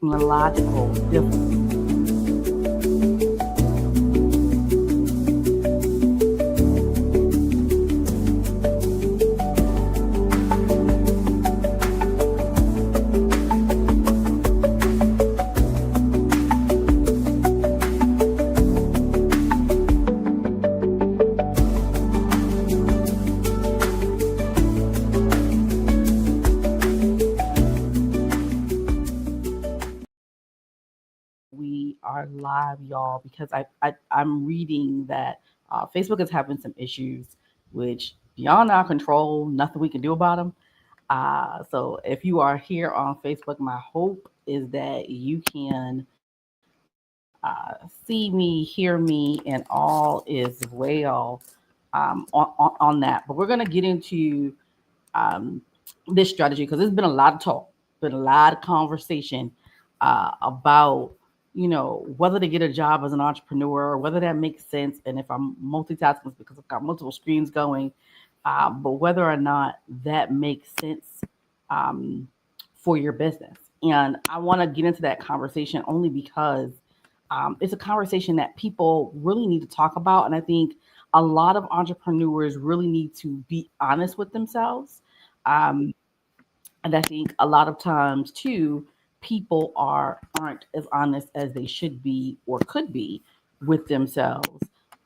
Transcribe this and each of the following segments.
technological difficulties. We are live, y'all, because I'm reading that Facebook is having some issues, which beyond our control, nothing we can do about them. So if you are here on Facebook, my hope is that you can see me, hear me, and all is well on that. But we're going to get into um, this strategy because there's been a lot of talk, been a lot of conversation about whether to get a job as an entrepreneur, whether that makes sense, and if I'm multitasking it's because I've got multiple screens going, but whether or not that makes sense um, for your business. And I want to get into that conversation only because it's a conversation that people really need to talk about, and I think a lot of entrepreneurs really need to be honest with themselves. Um, and I think a lot of times too, people aren't as honest as they should be or could be with themselves.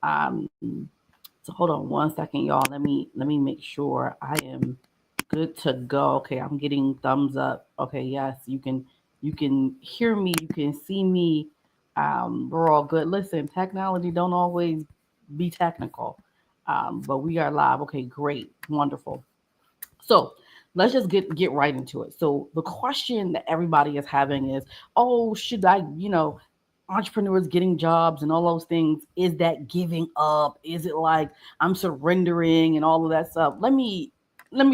Um, so hold on one second, y'all. Let me make sure I am good to go. Okay, I'm getting thumbs up. Okay, yes, you can hear me, you can see me. We're all good. Listen, technology don't always be technical, but we are live. Okay, great, wonderful. So let's just get right into it. So the question that everybody is having is, oh, should I, entrepreneurs getting jobs and all those things, is that giving up? Is it like I'm surrendering and all of that stuff? Let me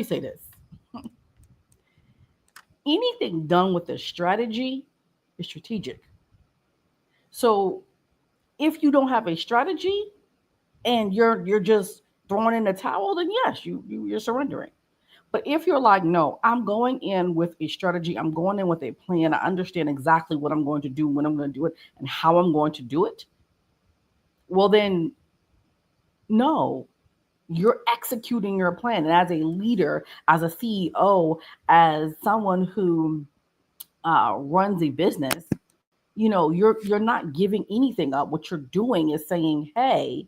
say this. Anything done with a strategy is strategic. So if you don't have a strategy and you're just throwing in the towel, then yes, you're surrendering. But if you're like, no, I'm going in with a strategy, I'm going in with a plan, I understand exactly what I'm going to do, when I'm going to do it, and how I'm going to do it, well, then no, you're executing your plan. And as a leader, as a CEO, as someone who runs a business, you're not giving anything up. What you're doing is saying, hey,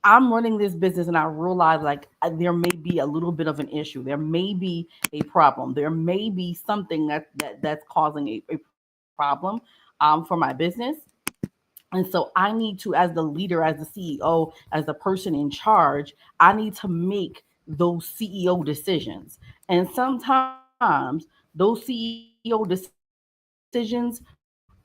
I'm running this business and I realize like there may be a little bit of an issue. There may be a problem. There may be something that's causing a problem for my business. And so I need to, as the leader, as the CEO, as the person in charge, I need to make those CEO decisions. And sometimes those CEO decisions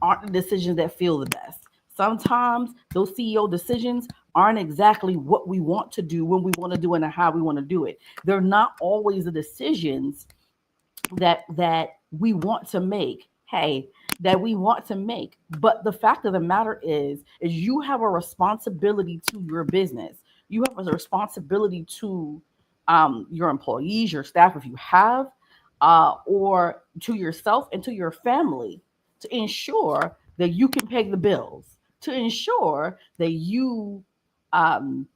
aren't the decisions that feel the best. Sometimes those CEO decisions aren't exactly what we want to do, when we want to do it, and how we want to do it. They're not always the decisions that we want to make. Hey, that we want to make. But the fact of the matter is you have a responsibility to your business. You have a responsibility to your employees, your staff, if you have, or to yourself and to your family, to ensure that you can pay the bills, to ensure um,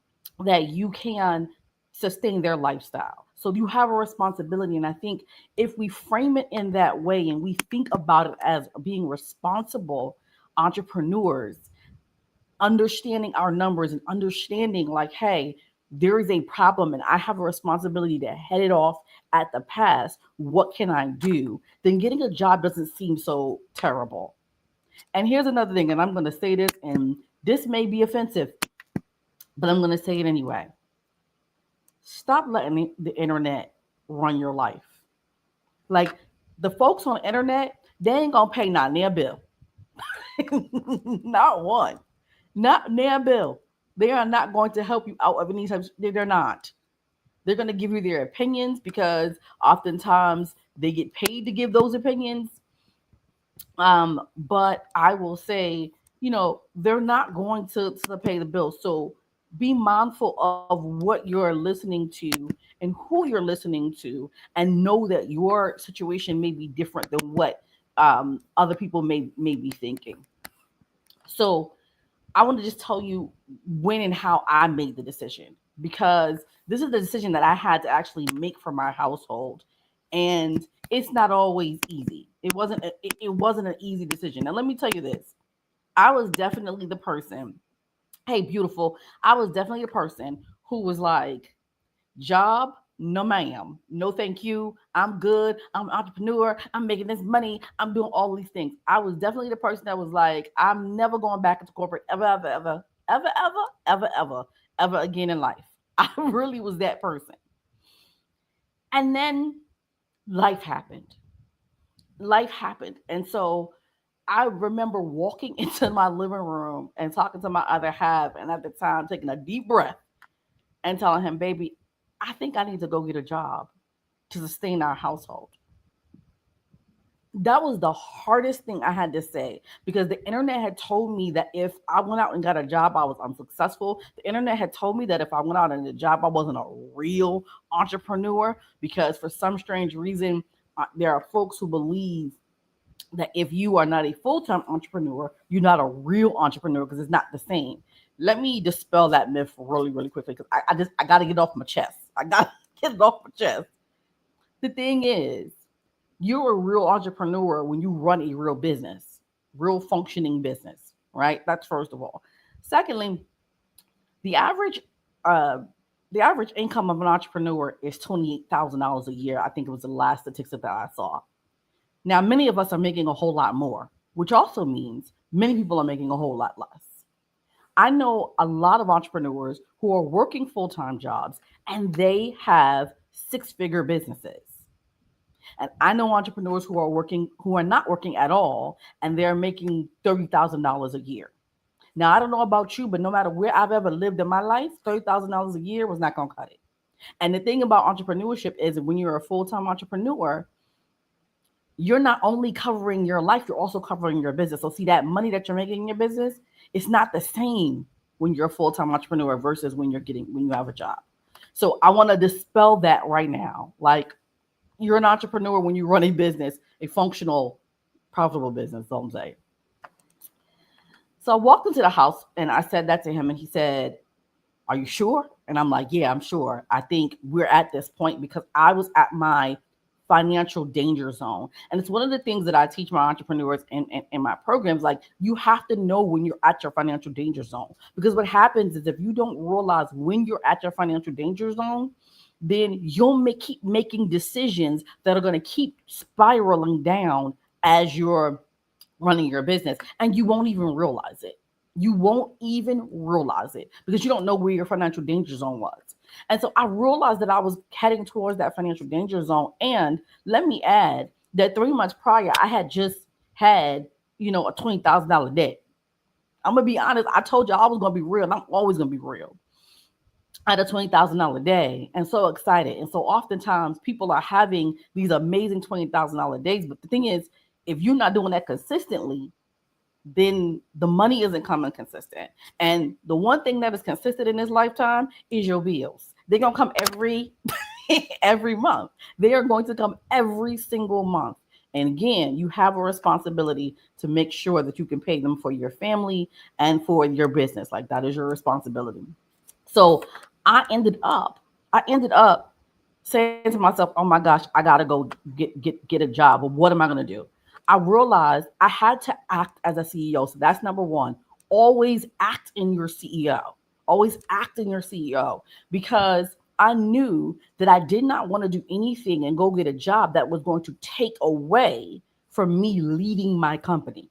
that you can sustain their lifestyle. So you have a responsibility. And I think if we frame it in that way and we think about it as being responsible entrepreneurs, understanding our numbers and understanding like, hey, there is a problem and I have a responsibility to head it off at the pass. What can I do? Then getting a job doesn't seem so terrible. And here's another thing, and I'm going to say this, and this may be offensive, but I'm going to say it anyway. Stop letting the internet run your life. Like the folks on the internet, they ain't gonna pay not near bill, not one, not near bill. They are not going to help you out of any types. They're not. They're going to give you their opinions because oftentimes they get paid to give those opinions. But I will say, they're not going to pay the bill. So be mindful of what you're listening to and who you're listening to, and know that your situation may be different than what other people may be thinking. So I want to just tell you when and how I made the decision, because this is the decision that I had to actually make for my household, and it's not always easy. It wasn't an easy decision. Now let me tell you this: I was definitely the person. Hey, beautiful. I was definitely the person who was like, job, no ma'am. No thank you. I'm good. I'm an entrepreneur. I'm making this money. I'm doing all these things. I was definitely the person that was like, I'm never going back into corporate ever, ever, ever, ever, ever, ever, ever, ever again in life. I really was that person. And then life happened. Life happened. And so I remember walking into my living room and talking to my other half, and at the time taking a deep breath and telling him, baby, I think I need to go get a job to sustain our household. That was the hardest thing I had to say, because the internet had told me that if I went out and got a job, I was unsuccessful. The internet had told me that if I went out and did a job, I wasn't a real entrepreneur, because for some strange reason, there are folks who believe that if you are not a full-time entrepreneur, you're not a real entrepreneur, because it's not the same. Let me dispel that myth really, really quickly, because I got to get off my chest. I got to get it off my chest. The thing is, you're a real entrepreneur when you run a real business, real functioning business, right? That's first of all. Secondly, the average uh, the average income of an entrepreneur is $28,000 a year. I think it was the last statistic that I saw. Now, many of us are making a whole lot more, which also means many people are making a whole lot less. I know a lot of entrepreneurs who are working full time jobs and they have six-figure businesses. And I know entrepreneurs who are not working at all, and they're making $30,000 a year. Now, I don't know about you, but no matter where I've ever lived in my life, $30,000 a year was not going to cut it. And the thing about entrepreneurship is when you're a full time entrepreneur, you're not only covering your life, you're also covering your business. So, see, that money that you're making in your business, it's not the same when you're a full time entrepreneur versus when you have a job. So, I want to dispel that right now. Like, you're an entrepreneur when you run a business, a functional, profitable business, don't say. So I walked into the house and I said that to him, and he said, are you sure? And I'm like, yeah, I'm sure. I think we're at this point because I was at my financial danger zone. And it's one of the things that I teach my entrepreneurs in my programs. Like, you have to know when you're at your financial danger zone. Because what happens is if you don't realize when you're at your financial danger zone, then keep making decisions that are going to keep spiraling down as you're running your business, and you won't even realize it. You won't even realize it because you don't know where your financial danger zone was. And so I realized that I was heading towards that financial danger zone. And let me add that 3 months prior, I had just had, a $20,000 debt. I'm going to be honest. I told you I was going to be real, and I'm always going to be real. I had a $20,000 day and so excited. And so oftentimes people are having these amazing $20,000 days. But the thing is, if you're not doing that consistently, then the money isn't coming consistent. And the one thing that is consistent in this lifetime is your bills. They're going to come every month. They are going to come every single month. And again, you have a responsibility to make sure that you can pay them for your family and for your business. Like, that is your responsibility. So I ended up saying to myself, "Oh my gosh, I gotta go get a job. But what am I gonna do?" I realized I had to act as a CEO. So that's number one. Always act in your CEO. Always act in your CEO, because I knew that I did not want to do anything and go get a job that was going to take away from me leading my company.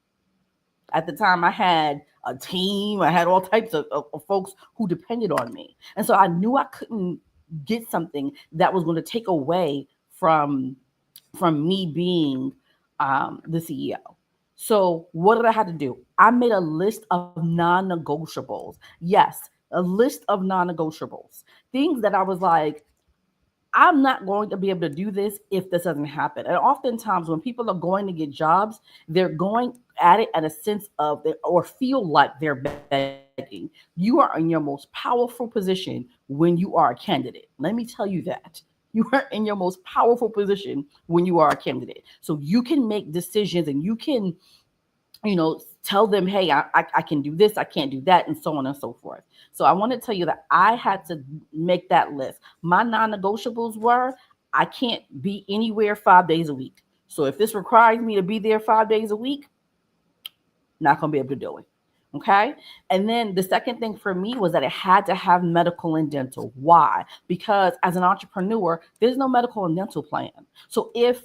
At the time, I had a team, I had all types of folks who depended on me. And so I knew I couldn't get something that was going to take away from me being the CEO. So what did I have to do? I made a list of non-negotiables. Yes, a list of non-negotiables. Things that I was like, I'm not going to be able to do this if this doesn't happen. And oftentimes, when people are going to get jobs, they're going at it at a sense of or feel like they're begging. You are in your most powerful position when you are a candidate. Let me tell you that. You are in your most powerful position when you are a candidate. So you can make decisions and you can, tell them, hey, I can do this, I can't do that, and so on and so forth. So I want to tell you that I had to make that list. My non-negotiables were, I can't be anywhere 5 days a week. So if this requires me to be there 5 days a week, not going to be able to do it. Okay. And then the second thing for me was that it had to have medical and dental. Why? Because as an entrepreneur, there's no medical and dental plan. So if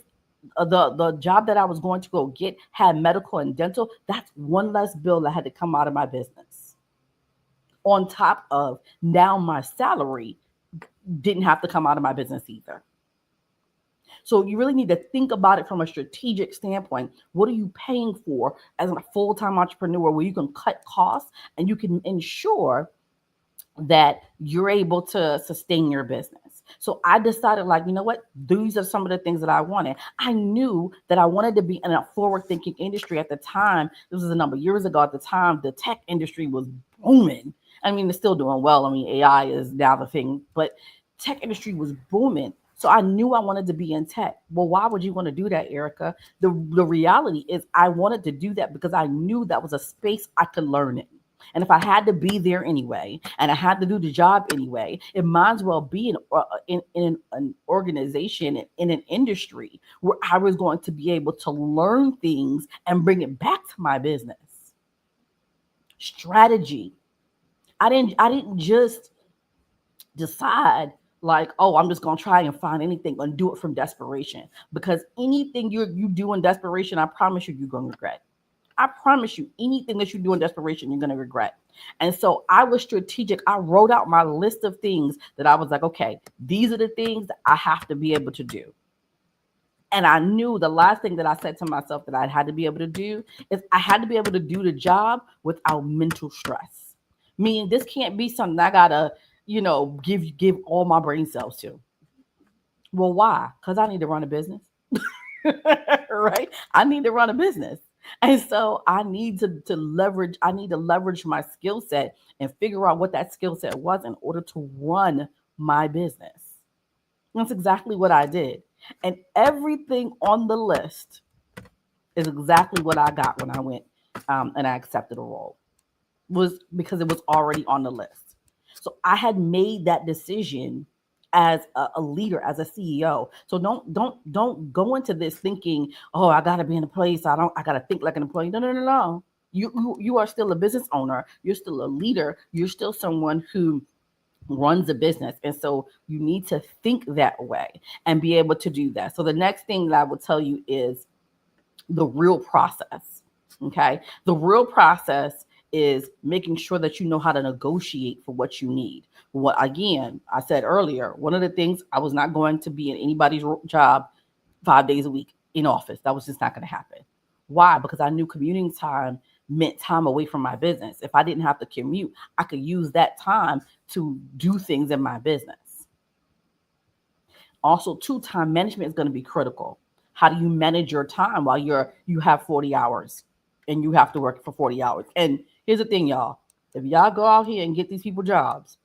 the job that I was going to go get had medical and dental, that's one less bill that had to come out of my business. On top of now my salary didn't have to come out of my business either. So you really need to think about it from a strategic standpoint. What are you paying for as a full-time entrepreneur where you can cut costs and you can ensure that you're able to sustain your business? So I decided, like, you know what? These are some of the things that I wanted. I knew that I wanted to be in a forward-thinking industry at the time. This was a number of years ago. At the time, the tech industry was booming. I mean, it's still doing well. I mean, AI is now the thing, but tech industry was booming. So I knew I wanted to be in tech. Well, why would you want to do that, Erica? The reality is I wanted to do that because I knew that was a space I could learn in. And if I had to be there anyway, and I had to do the job anyway, it might as well be in an organization, in an industry where I was going to be able to learn things and bring it back to my business. Strategy. I didn't just decide like, oh, I'm just gonna try and find anything and do it from desperation. Because anything you do in desperation, I promise you're gonna regret. I promise you, anything that you do in desperation, you're gonna regret. And so I was strategic. I wrote out my list of things that I was like, okay, these are the things that I have to be able to do. And I knew the last thing that I said to myself that I had to be able to do is I had to be able to do the job without mental stress. Meaning this can't be something I gotta, give all my brain cells to. Well, why? Because I need to run a business. Right? I need to run a business. And so I need to leverage my skill set and figure out what that skill set was in order to run my business. That's exactly what I did. And everything on the list is exactly what I got when I went and I accepted a role, was because it was already on the list. So I had made that decision as a leader, as a CEO. So don't go into this thinking, oh, I gotta be in a place. I gotta think like an employee. No, no, no, no. You are still a business owner. You're still a leader. You're still someone who runs a business. And so you need to think that way and be able to do that. So the next thing that I will tell you is the real process. Okay. The real process is making sure that you know how to negotiate for what you need. What, again, I said earlier, one of the things, I was not going to be in anybody's job 5 days a week in office. That was just not going to happen. Why? Because I knew commuting time meant time away from my business. If I didn't have to commute, I could use that time to do things in my business. Also, too, time management is going to be critical. How do you manage your time while you have 40 hours and you have to work for 40 hours? And here's the thing, y'all. If y'all go out here and get these people jobs,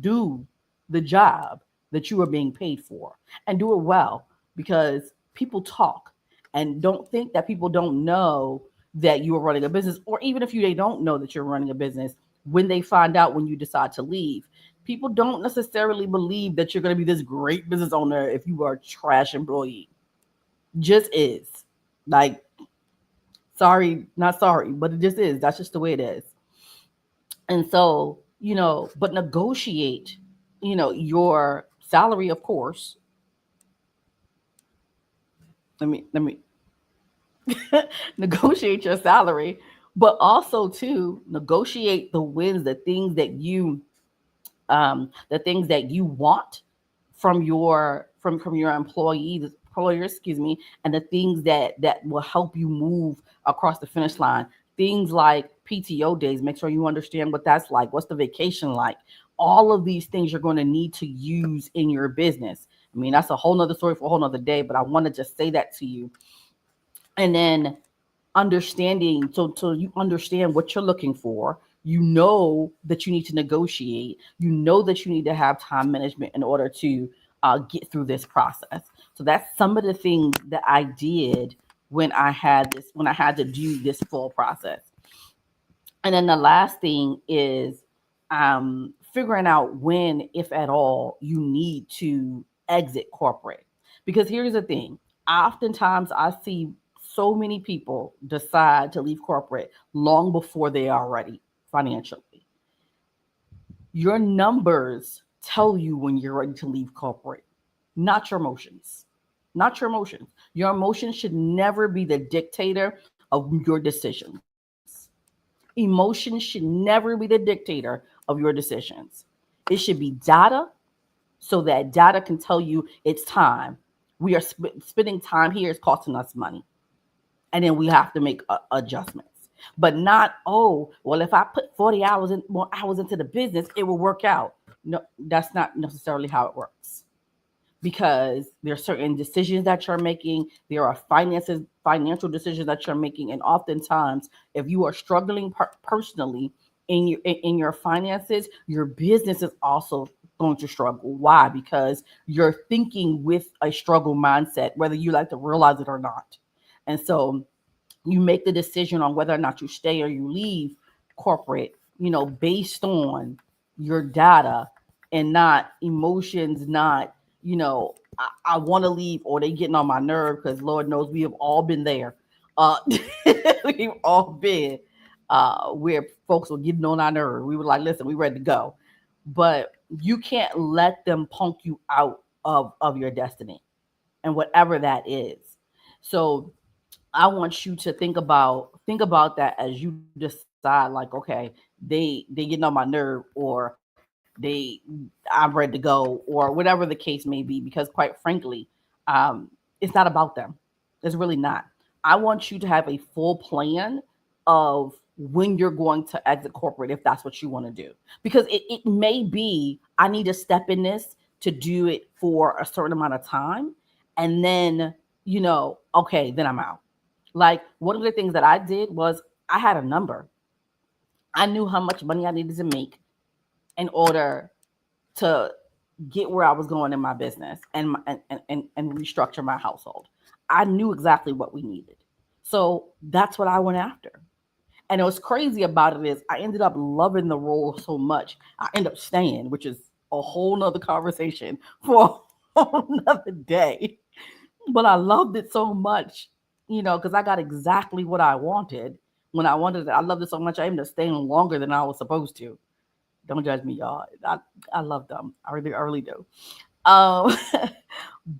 do the job that you are being paid for and do it well, because people talk. And don't think that people don't know that you are running a business, or even if they don't know that you're running a business, when they find out when you decide to leave, people don't necessarily believe that you're going to be this great business owner if you are a trash employee. Just is. Like, sorry, not sorry, but it just is. That's just the way it is. And so, but negotiate, your salary, of course. Let me negotiate your salary, but also to negotiate the wins, the things that you want from your employers, excuse me, and the things that will help you move across the finish line. Things like PTO days. Make sure you understand what that's like. What's the vacation like? All of these things you're going to need to use in your business. I mean, that's a whole nother story for a whole nother day, but I want to just say that to you. And then understanding, so you understand what you're looking for. You know that you need to negotiate. You know that you need to have time management in order to get through this process. So that's some of the things that I did when I had to do this full process. And then the last thing is figuring out when, if at all, you need to exit corporate. Because here's the thing, oftentimes I see so many people decide to leave corporate long before they are ready financially. Your numbers tell you when you're ready to leave corporate, not your emotions. Not your emotions. Your emotions should never be the dictator of your decisions. Emotion should never be the dictator of your decisions. It should be data, so that data can tell you it's time. We are spending time here is costing us money. And then we have to make adjustments. But not, oh, well, if I put 40 hours in more hours into the business, it will work out. No, that's not necessarily how it works, because there are certain decisions that you're making. There are financial decisions that you're making, and oftentimes, if you are struggling personally in your finances, your business is also going to struggle. Why? Because you're thinking with a struggle mindset, whether you like to realize it or not. And so you make the decision on whether or not you stay or you leave corporate, based on your data and not emotions, not, I want to leave, or they getting on my nerve, because Lord knows we have all been there. Uh, we've all been where folks were getting on our nerve. We were like, listen, we ready to go. But you can't let them punk you out of your destiny and whatever that is. So I want you to think about that as you decide, like, okay, they getting on my nerve, or I'm ready to go, or whatever the case may be, because quite frankly, it's not about them. It's really not. I want you to have a full plan of when you're going to exit corporate, if that's what you want to do. Because it may be, I need to step in this to do it for a certain amount of time. And then, okay, then I'm out. Like, one of the things that I did was I had a number. I knew how much money I needed to make in order to get where I was going in my business, and restructure my household. I knew exactly what we needed. So that's what I went after. And what's crazy about it is I ended up loving the role so much. I ended up staying, which is a whole nother conversation for a whole nother day. But I loved it so much, because I got exactly what I wanted when I wanted it. I loved it so much I ended up staying longer than I was supposed to. Don't judge me, y'all. I love them. I really do. Um,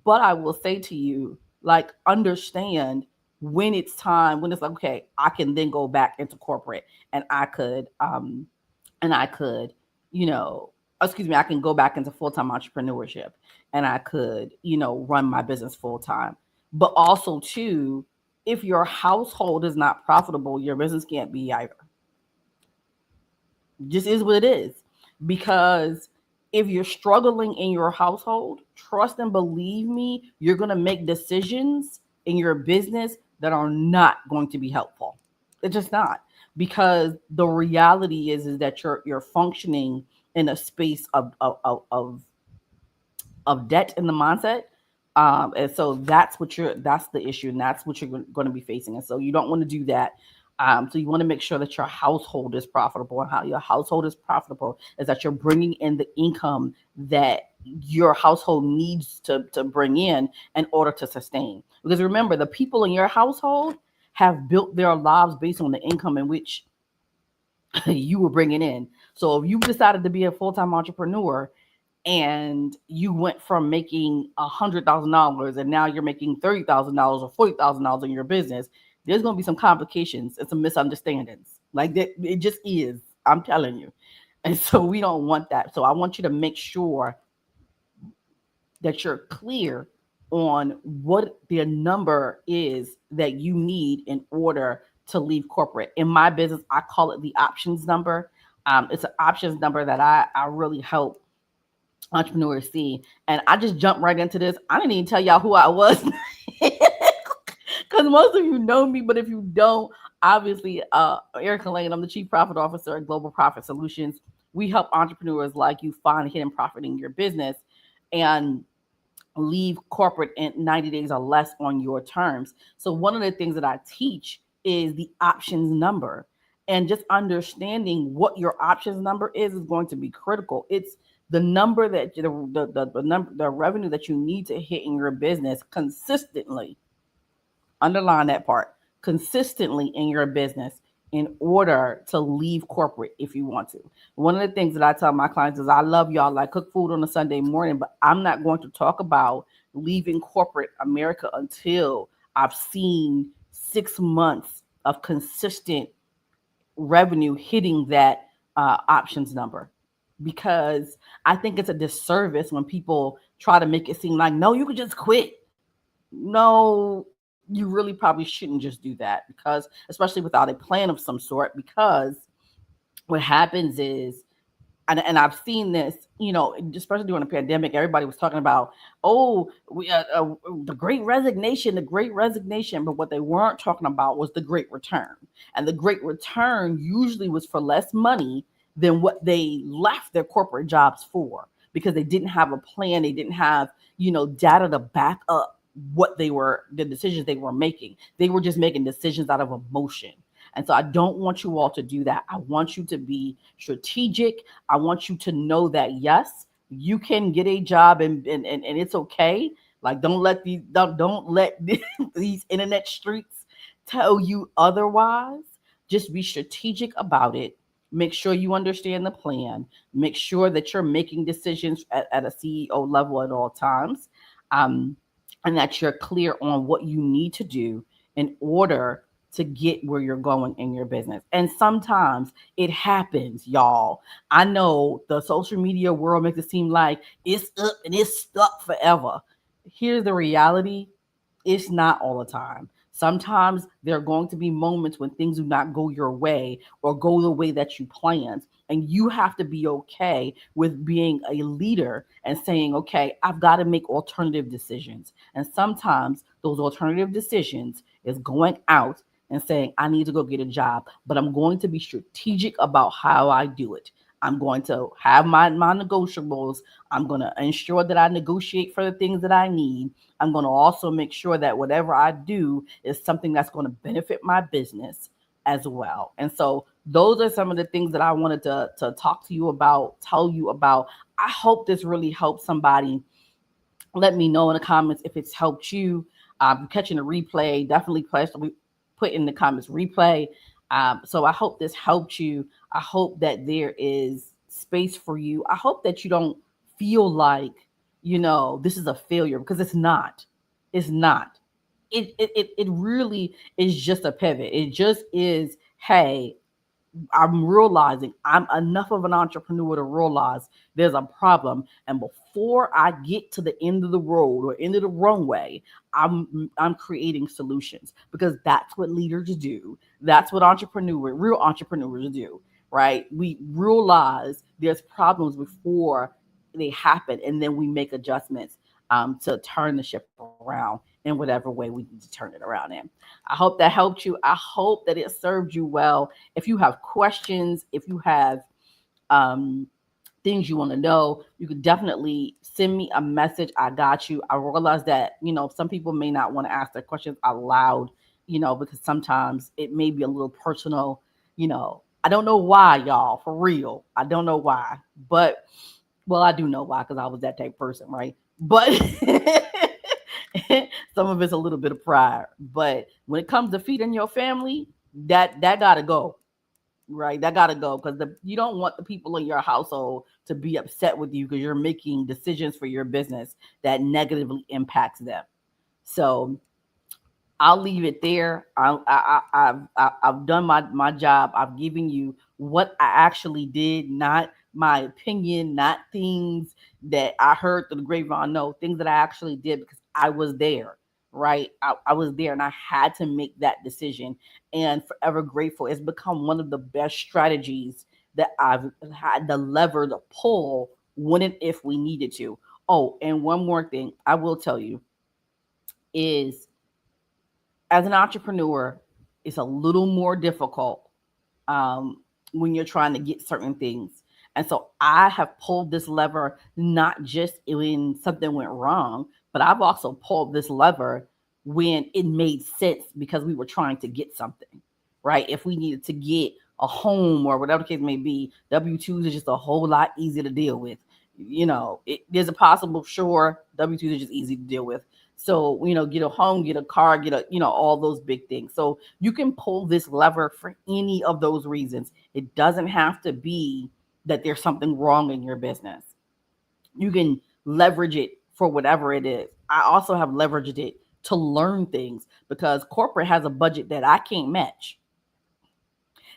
but I will say to you, like, understand when it's time, when it's like, okay, I can then go back into corporate, and I could, you know, excuse me, I can go back into full time entrepreneurship, and I could, run my business full time. But also, too, if your household is not profitable, your business can't be either. Just is what it is. Because if you're struggling in your household, trust and believe me, you're going to make decisions in your business that are not going to be helpful. It's just not. Because the reality is that you're functioning in a space of debt in the mindset. And so that's the issue, and that's what you're going to be facing. And so you don't want to do that. So you want to make sure that your household is profitable, and how your household is profitable is that you're bringing in the income that your household needs to bring in order to sustain. Because remember, the people in your household have built their lives based on the income in which you were bringing in. So if you decided to be a full-time entrepreneur, and you went from making $100,000 and now you're making $30,000 or $40,000 in your business, there's going to be some complications and some misunderstandings. Like that, it just is. I'm telling you. And so we don't want that. So I want you to make sure that you're clear on what the number is that you need in order to leave corporate. In my business, I call it the options number. It's an options number that I really help entrepreneurs see. And I just jumped right into this. I didn't even tell y'all who I was, because most of you know me, but if you don't, obviously, Erica Lane, I'm the Chief Profit Officer at Global Profit Solutions. We help entrepreneurs like you find hidden profit in your business. And leave corporate in 90 days or less on your terms. So one of the things that I teach is the options number. And just understanding what your options number is going to be critical. It's the number that the number the revenue that you need to hit in your business consistently, underline that part, consistently in your business in order to leave corporate if you want to. One of the things that I tell my clients is I love y'all, like cook food on a Sunday morning, but I'm not going to talk about leaving corporate America until I've seen 6 months of consistent revenue hitting that options number. Because I think it's a disservice when people try to make it seem like, no, you could just quit. No, you really probably shouldn't just do that, because especially without a plan of some sort, because what happens is, and I've seen this, especially during the pandemic, everybody was talking about, oh, the great resignation, but what they weren't talking about was the great return. And the great return usually was for less money than what they left their corporate jobs for, because they didn't have a plan, they didn't have, data to back up the decisions they were making. They were just making decisions out of emotion. And so I don't want you all to do that. I want you to be strategic. I want you to know that yes, you can get a job, and it's okay. Like don't let these internet streets tell you otherwise. Just be strategic about it. Make sure you understand the plan. Make sure that you're making decisions at a CEO level at all times. Um, and that you're clear on what you need to do in order to get where you're going in your business. And sometimes it happens, y'all. I know the social media world makes it seem like it's up and it's stuck forever. Here's the reality: it's not all the time. Sometimes there are going to be moments when things do not go your way or go the way that you planned. And you have to be okay with being a leader and saying, okay, I've got to make alternative decisions. And sometimes those alternative decisions is going out and saying, I need to go get a job, but I'm going to be strategic about how I do it. I'm going to have my negotiables. I'm going to ensure that I negotiate for the things that I need. I'm going to also make sure that whatever I do is something that's going to benefit my business as well. And so those are some of the things that I wanted to talk to you about, tell you about. I hope this really helps somebody. Let me know in the comments if it's helped you. Catching a replay, definitely put in the comments replay. So I hope this helped you. I hope that there is space for you. I hope that you don't feel like, this is a failure, because it's not. It's not. It really is just a pivot. It just is, hey, I'm realizing I'm enough of an entrepreneur to realize there's a problem, and before I get to the end of the road or end of the runway, I'm creating solutions, because that's what leaders do. That's what real entrepreneurs do, right? We realize there's problems before they happen, and then we make adjustments to turn the ship around in whatever way we need to turn it around in. I hope that helped you. I hope that it served you well. If you have questions, if you have um, things you want to know, you could definitely send me a message. I got you. I realize that, some people may not want to ask their questions out loud, because sometimes it may be a little personal. I don't know why, y'all, for real. I don't know why, but well, I do know why, because I was that type of person, right? But some of it's a little bit of pride. But when it comes to feeding your family, that gotta go, right? That gotta go, because you don't want the people in your household to be upset with you because you're making decisions for your business that negatively impacts them. So I'll leave it there. I've done my job. I've given you what I actually did, not my opinion, not things that I heard through the grapevine. No, things that I actually did, because I was there, right? I was there, and I had to make that decision. And forever grateful. It's become one of the best strategies that I've had the lever to pull when and if we needed to. Oh, and one more thing I will tell you is, as an entrepreneur, it's a little more difficult when you're trying to get certain things. And so I have pulled this lever not just when something went wrong, But I've also pulled this lever when it made sense because we were trying to get something, right? If we needed to get a home or whatever the case may be, W-2s is just a whole lot easier to deal with. There's a possible, sure, W-2s are just easy to deal with. So, get a home, get a car, get all those big things. So you can pull this lever for any of those reasons. It doesn't have to be that there's something wrong in your business. You can leverage it for whatever it is. I also have leveraged it to learn things because corporate has a budget that I can't match.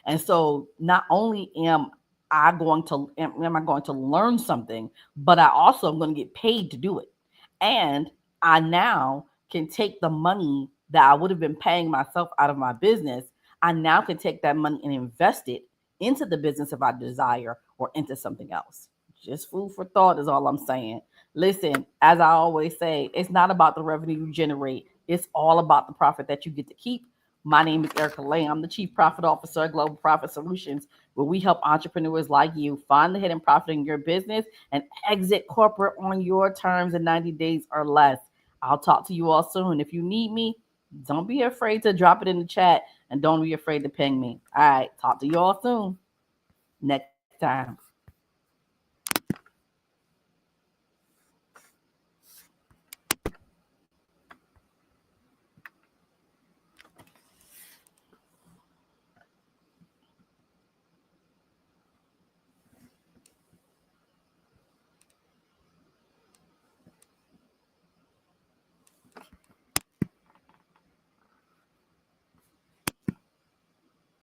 And so not only am I going to learn something, but I also am going to get paid to do it. And I now can take the money that I would have been paying myself out of my business. I now can take that money and invest it into the business if I desire or into something else. Just food for thought is all I'm saying. Listen, as I always say, it's not about the revenue you generate. It's all about the profit that you get to keep. My name is Erica Lane. I'm the Chief Profit Officer at Global Profit Solutions, where we help entrepreneurs like you find the hidden profit in your business and exit corporate on your terms in 90 days or less. I'll talk to you all soon. If you need me, don't be afraid to drop it in the chat and don't be afraid to ping me. All right, talk to you all soon. Next time.